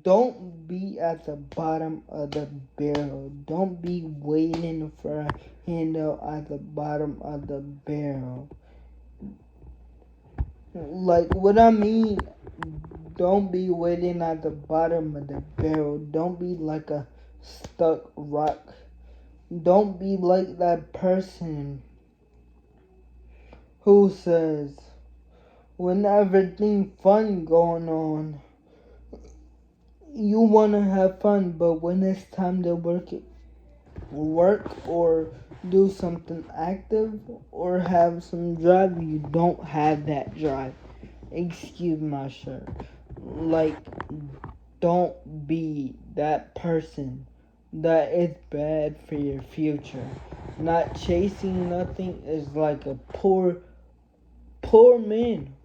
Don't be at the bottom of the barrel. Don't be waiting for a handout at the bottom of the barrel. Like, what I mean, don't be waiting at the bottom of the barrel. Don't be like a stuck rock. Don't be like that person who says, when everything fun going on, you want to have fun, but when it's time to work or do something active or have some drive, you don't have that drive. Excuse my shirt. Like, don't be that person. That is bad for your future. Not chasing nothing is like a poor man.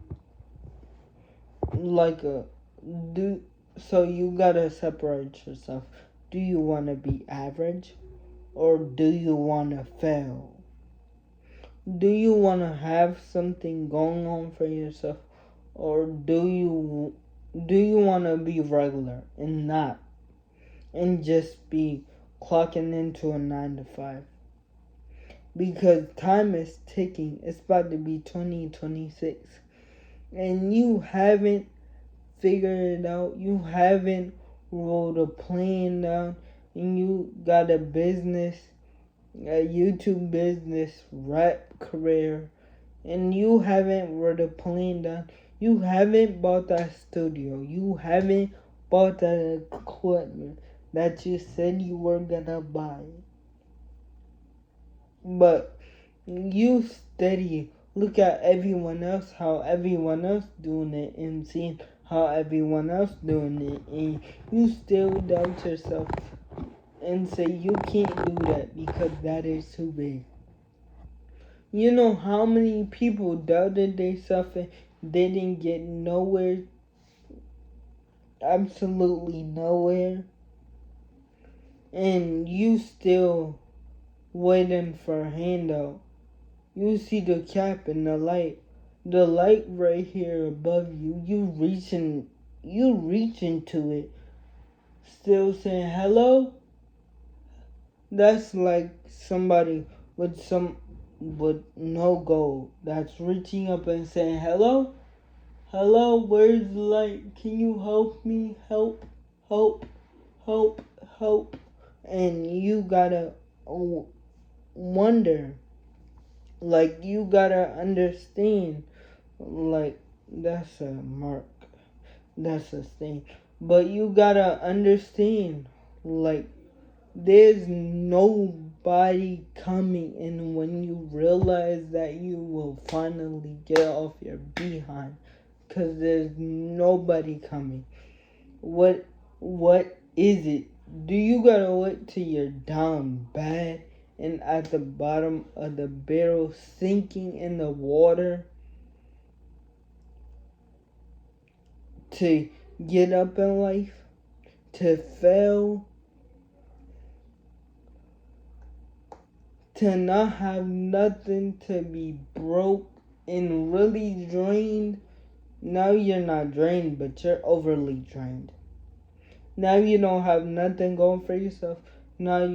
Like so you gotta separate yourself. Do you want to be average, or do you want to fail? Do you want to have something going on for yourself, or do you want to be regular and just be clocking into a 9 to 5? Because time is ticking. It's about to be 2026, and you haven't figured it out. You haven't rolled a plan down, and you got a business, a YouTube business, rap career, and you haven't wrote a plan down. You haven't bought that studio. You haven't bought that equipment that you said you were gonna buy. But you steady look at everyone else, how everyone else doing it, and seeing how everyone else doing it, and you still doubt yourself and say you can't do that because that is too big. You know how many people doubted themselves and they didn't get nowhere? Absolutely nowhere. And you still waiting for a handout. You see the cap and the light right here above you. You reaching to it, still saying hello. That's like somebody with no goal that's reaching up and saying hello, where's the light? Can you help me? Help. And you gotta wonder. Like, you gotta understand, like, that's a mark, that's a thing, but you gotta understand, like, there's nobody coming, and when you realize that, you will finally get off your behind, because there's nobody coming. What is it? Do you gotta wait till you're down bad and at the bottom of the barrel, sinking in the water, to get up in life, to fail, to not have nothing, to be broke and really drained? Now you're not drained, but you're overly drained. Now you don't have nothing going for yourself. Now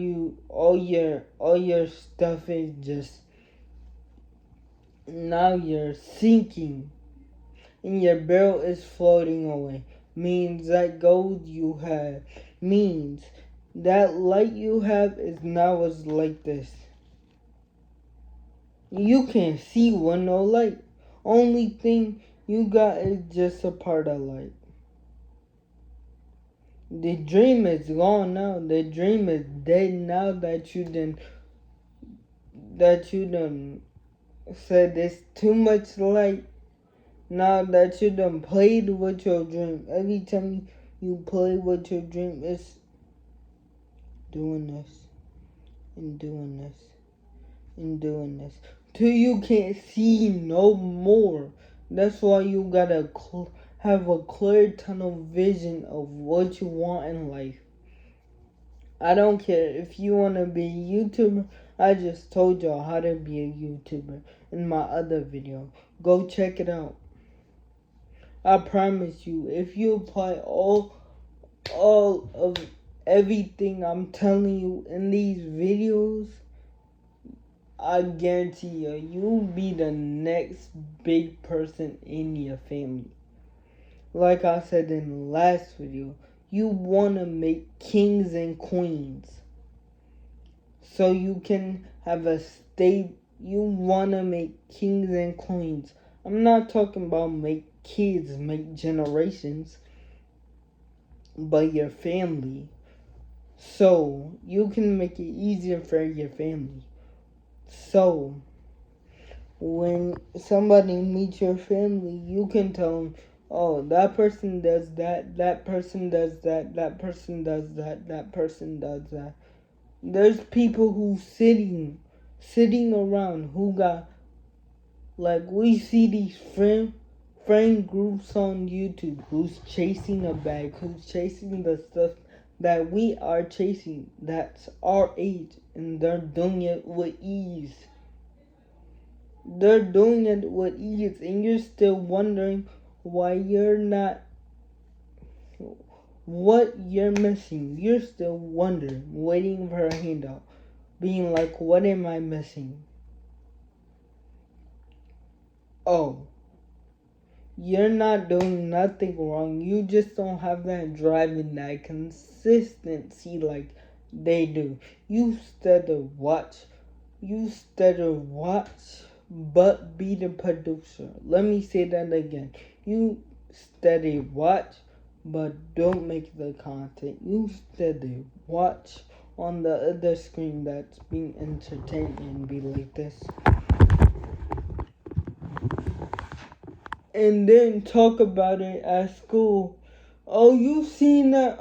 all your stuff is just, now you're sinking and your barrel is floating away. Means that gold you have, means that light you have is now is like this. You can't see with no light. Only thing you got is just a part of light. The dream is gone now. The dream is dead now that you done said there's too much light. Now that you done played with your dream. Every time you play with your dream, it's doing this and doing this and doing this till you can't see no more. That's why you gotta have a clear tunnel vision of what you want in life. I don't care if you want to be a YouTuber. I just told y'all how to be a YouTuber in my other video. Go check it out. I promise you, if you apply all everything I'm telling you in these videos, I guarantee you, you'll be the next big person in your family. Like I said in the last video, you want to make kings and queens. So you can have a state. You want to make kings and queens. I'm not talking about make kids, make generations, but your family. So you can make it easier for your family. So when somebody meets your family, you can tell them, oh, that person does that, that person does that, that person does that, that person does that. There's people who sitting around who got, like, we see these friend groups on YouTube who's chasing a bag, who's chasing the stuff that we are chasing, that's our age, and they're doing it with ease. They're doing it with ease, and you're still wondering why you're not, what you're missing. You're still wondering, waiting for a handout, being like, what am I missing? Oh, you're not doing nothing wrong. You just don't have that drive and that consistency like they do. You stutter watch. But be the producer. Let me say that again. You study watch, but don't make the content. You study watch on the other screen that's being entertained and be like this. And then talk about it at school. Oh, you seen that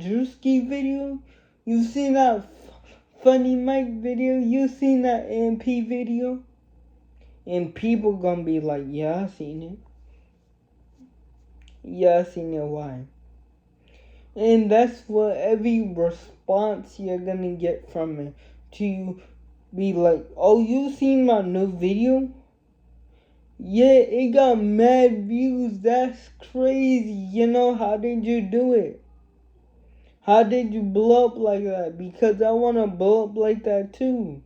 Drewski video? You seen that Funny Mike video? You seen that MP video? And people gonna be like, yeah, I seen it. Yeah, I seen it. Why? And that's what every response you're gonna get from it. To be like, oh, you seen my new video? Yeah, it got mad views. That's crazy. You know, how did you do it? How did you blow up like that? Because I want to blow up like that too.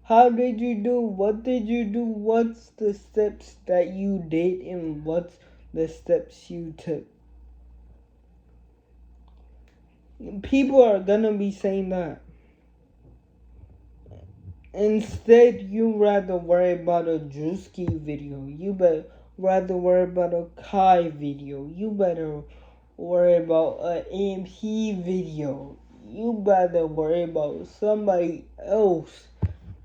How did you do? What did you do? What's the steps that you did and what's the steps you took? People are gonna be saying that. Instead, you rather worry about a Drewski video. You better rather worry about a Kai video. You better worry about an AMP video. You better worry about somebody else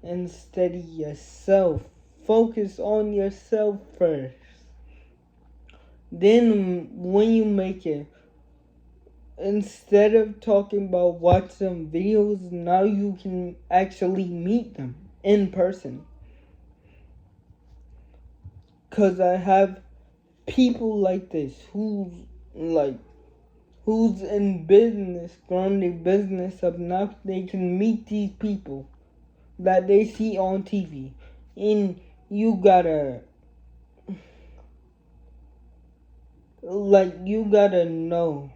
instead of yourself. Focus on yourself first. Then when you make it, instead of talking about watch some videos, now you can actually meet them in person. Cause I have people like this who's in business, growing their business up. Now they can meet these people that they see on TV. And you gotta know.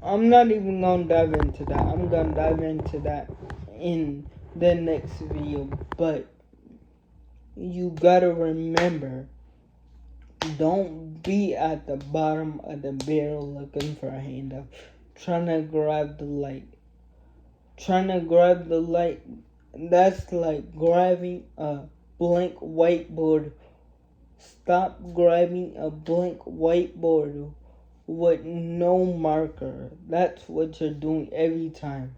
I'm not even gonna dive into that. I'm gonna dive into that in the next video. But you gotta remember, don't be at the bottom of the barrel looking for a handout. Trying to grab the light. That's like grabbing a blank whiteboard. Stop grabbing a blank whiteboard with no marker. That's what you're doing every time.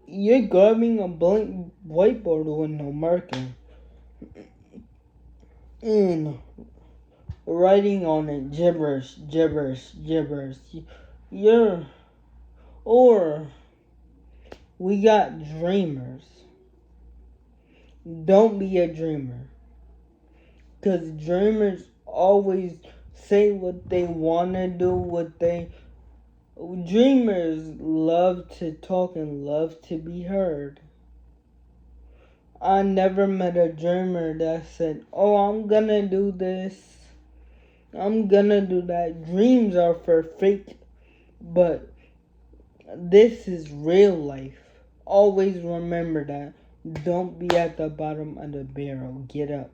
You're grabbing a blank whiteboard with no marker and writing on it gibberish. Or we got dreamers. Don't be a dreamer. Because dreamers always say what they want to do, dreamers love to talk and love to be heard. I never met a dreamer that said, oh, I'm gonna do this I'm gonna do that. Dreams are for fake, but this is real life. Always remember that. Don't be at the bottom of the barrel. Get up.